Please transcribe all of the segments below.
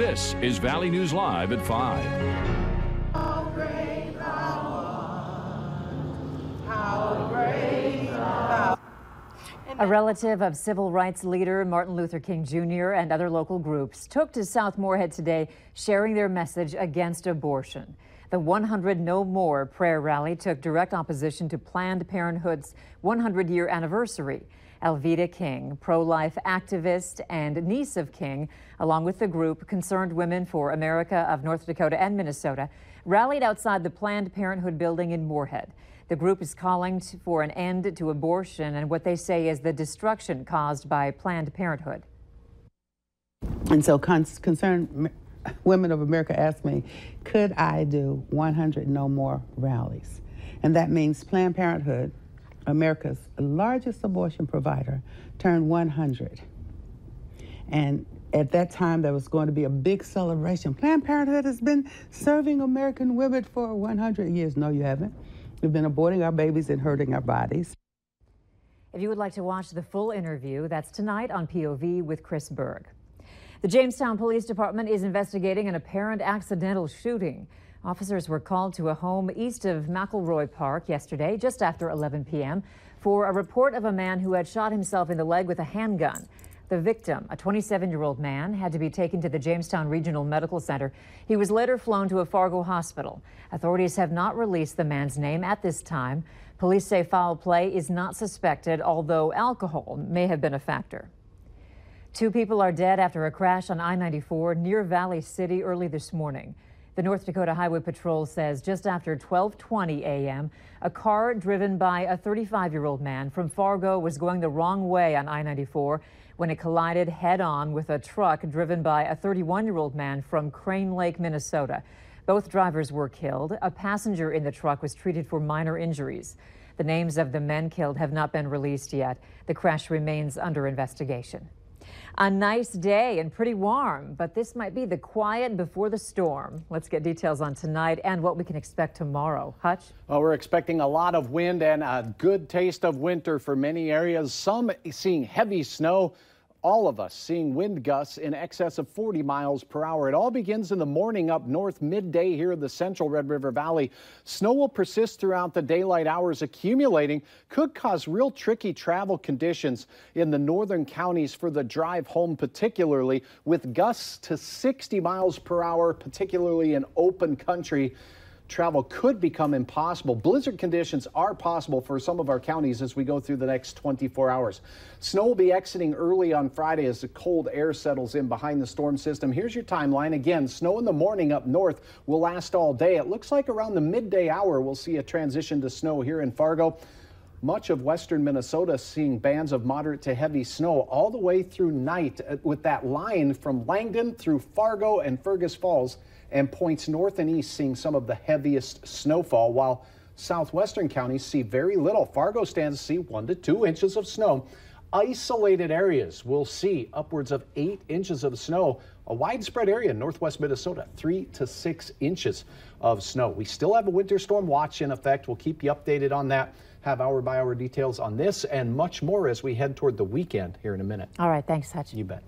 This is Valley News Live at 5. How great thou art, how great thou art. A relative of civil rights leader Martin Luther King Jr. and other local groups took to South Moorhead today, sharing their message against abortion. The 100 No More prayer rally took direct opposition to Planned Parenthood's 100-year anniversary. Alveda King, pro-life activist and niece of King, along with the group Concerned Women for America of North Dakota and Minnesota, rallied outside the Planned Parenthood building in Moorhead. The group is calling for an end to abortion and what they say is the destruction caused by Planned Parenthood. And so Concerned Women of America asked me, could I do 100 No More rallies? And that means Planned Parenthood, America's largest abortion provider, turned 100. And at that time, there was going to be a big celebration. Planned Parenthood has been serving American women for 100 years. No, you haven't. We've been aborting our babies and hurting our bodies. If you would like to watch the full interview, that's tonight on POV with Chris Berg. The Jamestown Police Department is investigating an apparent accidental shooting. Officers were called to a home east of McElroy Park yesterday, just after 11 p.m., for a report of a man who had shot himself in the leg with a handgun. The victim, a 27-year-old man, had to be taken to the Jamestown Regional Medical Center. He was later flown to a Fargo hospital. Authorities have not released the man's name at this time. Police say foul play is not suspected, although alcohol may have been a factor. 2 people are dead after a crash on I-94 near Valley City early this morning. The North Dakota Highway Patrol says just after 12:20 a.m., a car driven by a 35-year-old man from Fargo was going the wrong way on I-94 when it collided head-on with a truck driven by a 31-year-old man from Crane Lake, Minnesota. Both drivers were killed. A passenger in the truck was treated for minor injuries. The names of the men killed have not been released yet. The crash remains under investigation. A nice day and pretty warm, but this might be the quiet before the storm. Let's get details on tonight and what we can expect tomorrow. Hutch? Well, we're expecting a lot of wind and a good taste of winter for many areas. Some seeing heavy snow. All of us seeing wind gusts in excess of 40 miles per hour. It all begins in the morning up north, midday here in the central Red River Valley. Snow will persist throughout the daylight hours, accumulating, could cause real tricky travel conditions in the northern counties for the drive home, particularly with gusts to 60 miles per hour, particularly in open country. Travel could become impossible. Blizzard conditions are possible for some of our counties as we go through the next 24 hours. Snow will be exiting early on Friday as the cold air settles in behind the storm system. Here's your timeline. Again, snow in the morning up north will last all day. It looks like around the midday hour we'll see a transition to snow here in Fargo. Much of western Minnesota seeing bands of moderate to heavy snow all the way through night with that line from Langdon through Fargo and Fergus Falls and points north and east seeing some of the heaviest snowfall, while southwestern counties see very little. Fargo stands to see 1 to 2 inches of snow. Isolated areas will see upwards of 8 inches of snow. A widespread area in northwest Minnesota, 3 to 6 inches of snow. We still have a winter storm watch in effect. We'll keep you updated on that. Have hour-by-hour details on this and much more as we head toward the weekend here in a minute. All right, thanks, Hutch. You bet.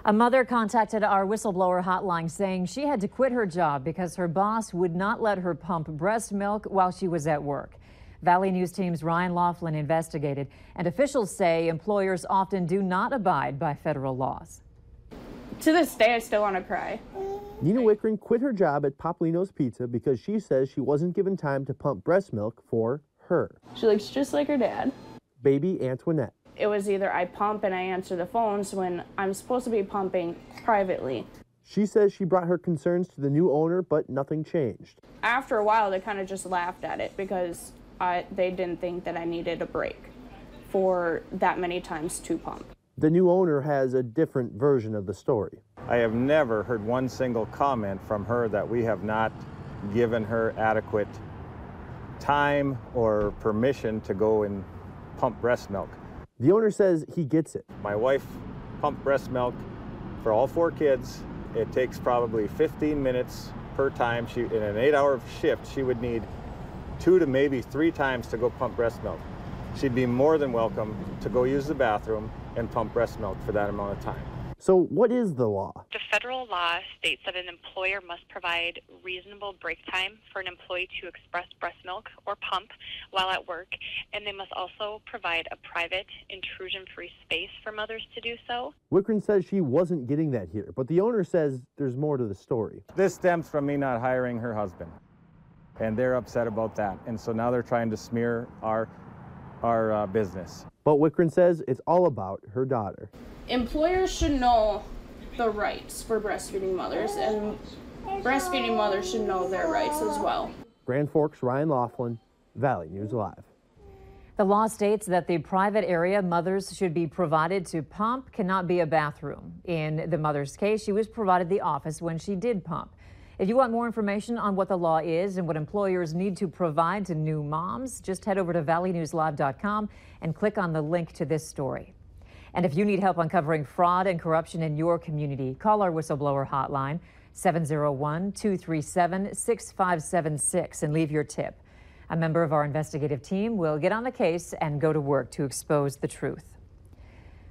A mother contacted our whistleblower hotline saying she had to quit her job because her boss would not let her pump breast milk while she was at work. Valley News Team's Ryan Laughlin investigated, and officials say employers often do not abide by federal laws. To this day, I still want to cry. Nina Wickren quit her job at Popolino's Pizza because she says she wasn't given time to pump breast milk for her. She looks just like her dad. Baby Antoinette. It was either I pump and I answer the phones when I'm supposed to be pumping privately. She says she brought her concerns to the new owner, but nothing changed. After a while, they kind of just laughed at it because they didn't think that I needed a break for that many times to pump. The new owner has a different version of the story. I have never heard one single comment from her that we have not given her adequate time or permission to go and pump breast milk. The owner says he gets it. My wife pumped breast milk for all 4 kids. It takes probably 15 minutes per time. In an 8-hour shift, she would need 2 to maybe 3 times to go pump breast milk. She'd be more than welcome to go use the bathroom and pump breast milk for that amount of time. So what is the law? The federal law states that an employer must provide reasonable break time for an employee to express breast milk or pump while at work, and they must also provide a private, intrusion-free space for mothers to do so. Wickren says she wasn't getting that here, but the owner says there's more to the story. This stems from me not hiring her husband, and they're upset about that. And so now they're trying to smear our business. But Wickren says it's all about her daughter. Employers should know the rights for breastfeeding mothers, and breastfeeding mothers should know their rights as well. Grand Forks, Ryan Laughlin, Valley News Live. The law states that the private area mothers should be provided to pump cannot be a bathroom. In the mother's case, she was provided the office when she did pump. If you want more information on what the law is and what employers need to provide to new moms, just head over to valleynewslive.com and click on the link to this story. And if you need help uncovering fraud and corruption in your community, call our whistleblower hotline, 701-237-6576, and leave your tip. A member of our investigative team will get on the case and go to work to expose the truth.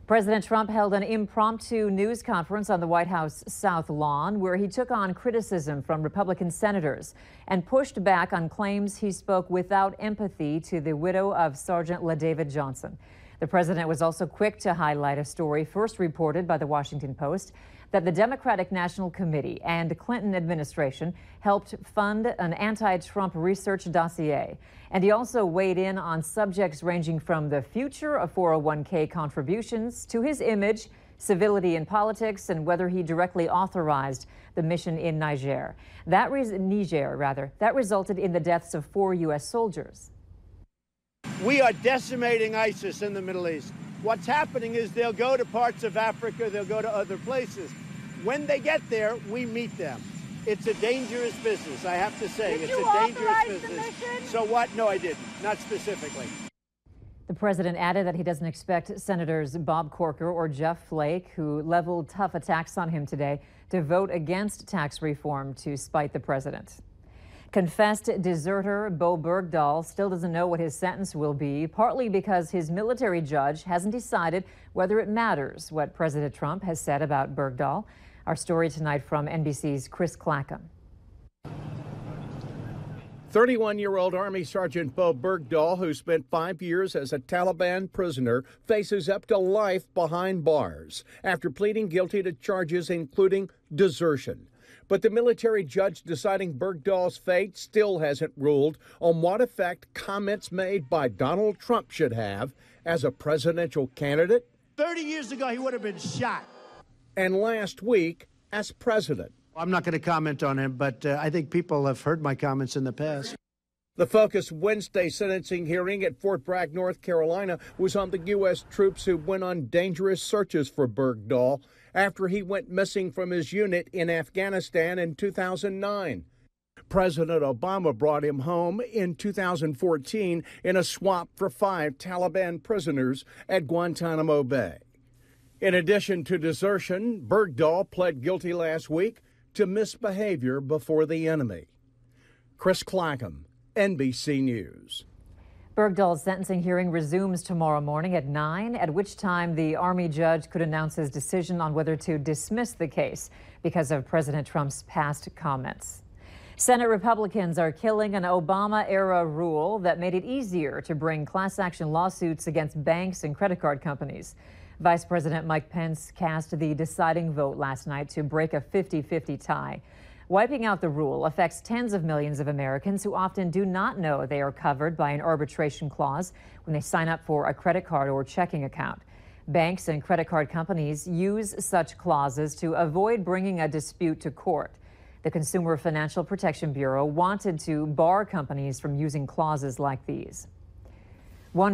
President Trump held an impromptu news conference on the White House South Lawn where he took on criticism from Republican senators and pushed back on claims he spoke without empathy to the widow of Sergeant LaDavid Johnson. The president was also quick to highlight a story first reported by the Washington Post that the Democratic National Committee and the Clinton administration helped fund an anti-Trump research dossier. And he also weighed in on subjects ranging from the future of 401k contributions to his image, civility in politics, and whether he directly authorized the mission in Niger. That resulted in the deaths of 4 U.S. soldiers. We are decimating ISIS in the Middle East. What's happening is they'll go to parts of Africa, they'll go to other places. When they get there, we meet them. It's a dangerous business, I have to say. It's a dangerous business. So what? No, I didn't. Not specifically. The president added that he doesn't expect Senators Bob Corker or Jeff Flake, who leveled tough attacks on him today, to vote against tax reform to spite the president. Confessed deserter Bo Bergdahl still doesn't know what his sentence will be, partly because his military judge hasn't decided whether it matters what President Trump has said about Bergdahl. Our story tonight from NBC's Chris Clackham. 31-year-old Army Sergeant Bo Bergdahl, who spent 5 years as a Taliban prisoner, faces up to life behind bars after pleading guilty to charges including desertion. But the military judge deciding Bergdahl's fate still hasn't ruled on what effect comments made by Donald Trump should have as a presidential candidate. 30 years ago, he would have been shot. And last week as president. I'm not going to comment on him, but I think people have heard my comments in the past. The focus Wednesday sentencing hearing at Fort Bragg, North Carolina, was on the U.S. troops who went on dangerous searches for Bergdahl after he went missing from his unit in Afghanistan in 2009. President Obama brought him home in 2014 in a swap for 5 Taliban prisoners at Guantanamo Bay. In addition to desertion, Bergdahl pled guilty last week to misbehavior before the enemy. Chris Clackham, NBC News. Bergdahl's sentencing hearing resumes tomorrow morning at 9, at which time the Army judge could announce his decision on whether to dismiss the case because of President Trump's past comments. Senate Republicans are killing an Obama-era rule that made it easier to bring class action lawsuits against banks and credit card companies. Vice President Mike Pence cast the deciding vote last night to break a 50-50 tie. Wiping out the rule affects tens of millions of Americans who often do not know they are covered by an arbitration clause when they sign up for a credit card or checking account. Banks and credit card companies use such clauses to avoid bringing a dispute to court. The Consumer Financial Protection Bureau wanted to bar companies from using clauses like these. One